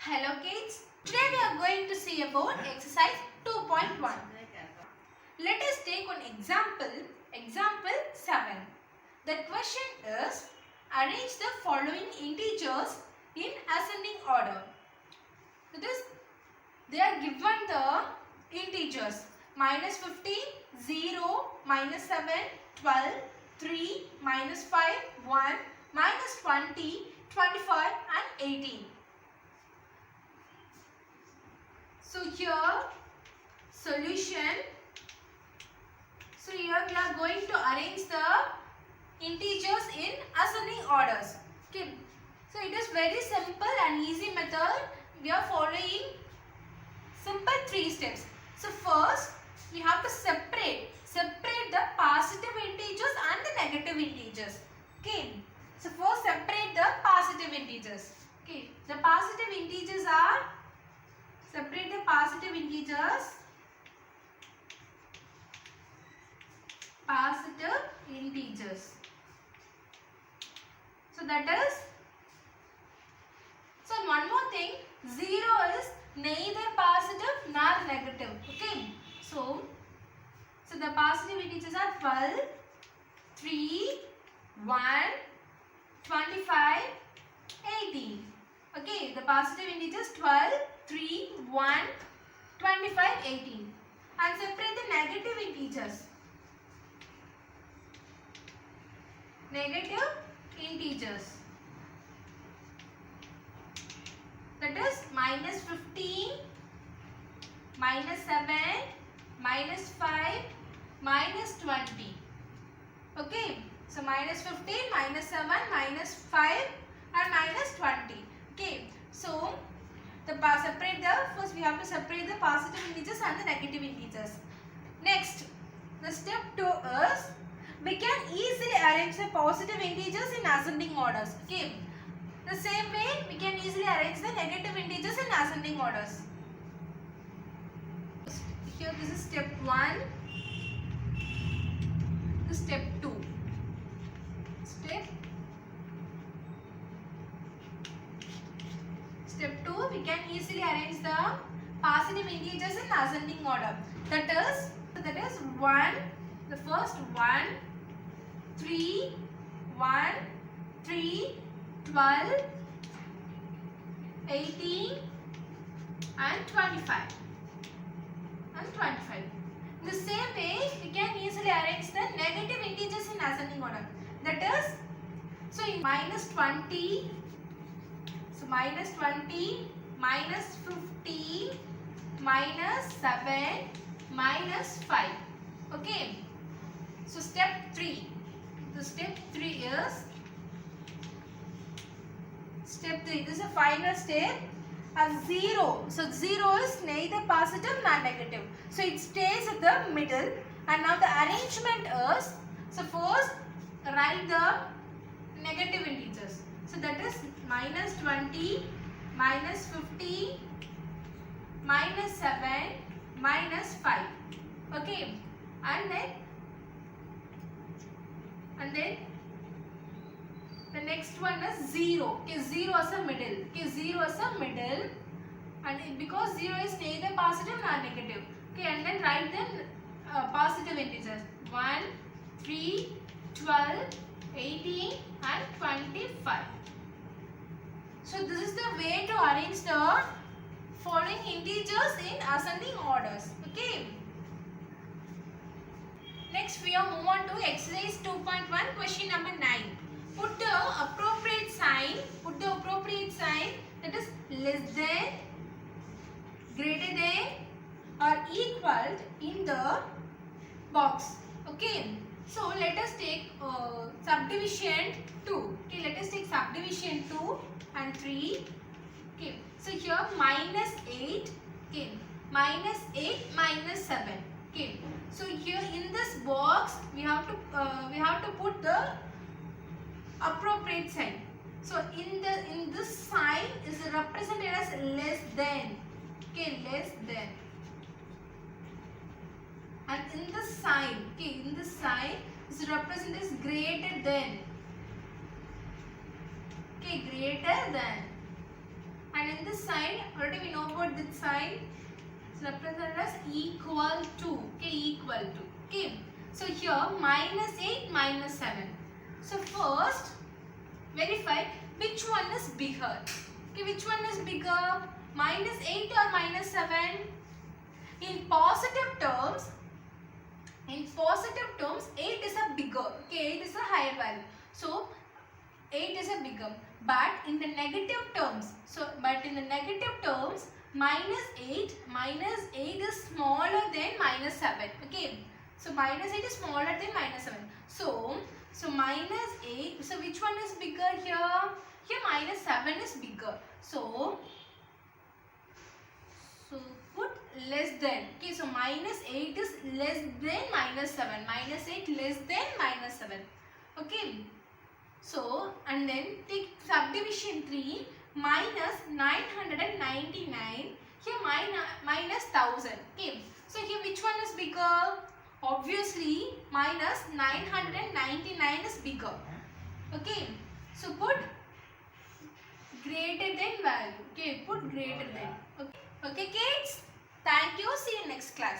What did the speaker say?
Hello kids, today we are going to see about exercise 2.1. Let us take one example, example 7. The question is, arrange the following integers in ascending order. That is, they are given the integers minus 15, 0, minus 7, 12, 3, minus 5, 1, minus 20, 25 and 18. So here solution. So here we are going to arrange the integers in ascending orders. Okay. So it is very simple and easy method. We are following simple 3 steps. So first we have to separate the positive integers and the negative integers. Okay. So first separate the positive integers. Okay. The positive integers are, separate the positive integers. So that is, so one more thing, 0 is neither positive nor negative. Okay. So the positive integers are 12, 3, 1, 25, 18. Okay. The positive integers 12, 3, 1, 25, 18. And separate the negative integers. Negative integers. That is minus 15, minus 7, minus 5, minus 20. Okay. So minus 15, minus 7, minus 5 and minus 20. Okay. So first we have to separate the positive integers and the negative integers. Next, the step 2 is, we can easily arrange the positive integers in ascending orders. Okay. The same way we can easily arrange the negative integers in ascending orders. Here this is step 1. This is step 2. Step 2, we can easily arrange the positive integers in ascending order. That is 1, the first 1, 3, 1, 3, 12, 18 and 25. In the same way, we can easily arrange the negative integers in ascending order. That is, so in minus 20, so minus 20, minus 15, minus 7, minus 5. Okay. So step 3. The step 3 is, step 3. This is a final step. As 0. So 0 is neither positive nor negative. So it stays at the middle. And now the arrangement is, so first write the negative integers. So that is minus 20, minus 50, minus 7, minus 5. Okay. And then the next one is 0. Okay, 0 is a middle. Okay, 0 is a middle. And because 0 is neither positive nor negative. Okay, and then write the positive integers. 1, 3, 12, 18 and 25. So this is the way to arrange the following integers in ascending orders. Okay. Next we are move on to exercise 2.1, question number 9. Put the appropriate sign that is less than, greater than or equal in the box. Okay. So let us take subdivision 2. Okay, let us take subdivision 2 and 3. Okay. So here minus 8. Okay. Minus 8, minus 7. Okay. So here in this box we have to put the appropriate sign. So in this sign is represented as less than. Okay, less than. And in this sign, okay, in this sign is represented as greater than. Okay, greater than. and in this side already we know about this sign. It's represented as equal to. Okay, equal to. Okay, so here -8 -7. So first verify which one is bigger. Okay, which one is bigger, -8 or -7? In positive terms, 8 is a bigger. Okay, 8 is a higher value. So 8 is a bigger. But in the negative terms, -8 is smaller than -7. Okay, so -8 is smaller than -7. So -8. So which one is bigger here? Here -7 is bigger. So put less than. Okay, so -8 is less than -7. -8 less than -7. Okay. So and then take subdivision 3, -999. Here -1000. Okay. So here which one is bigger? Obviously -999 is bigger. Okay. So put greater than value. Okay. Put greater than. Okay. Okay kids. Thank you. See you next class.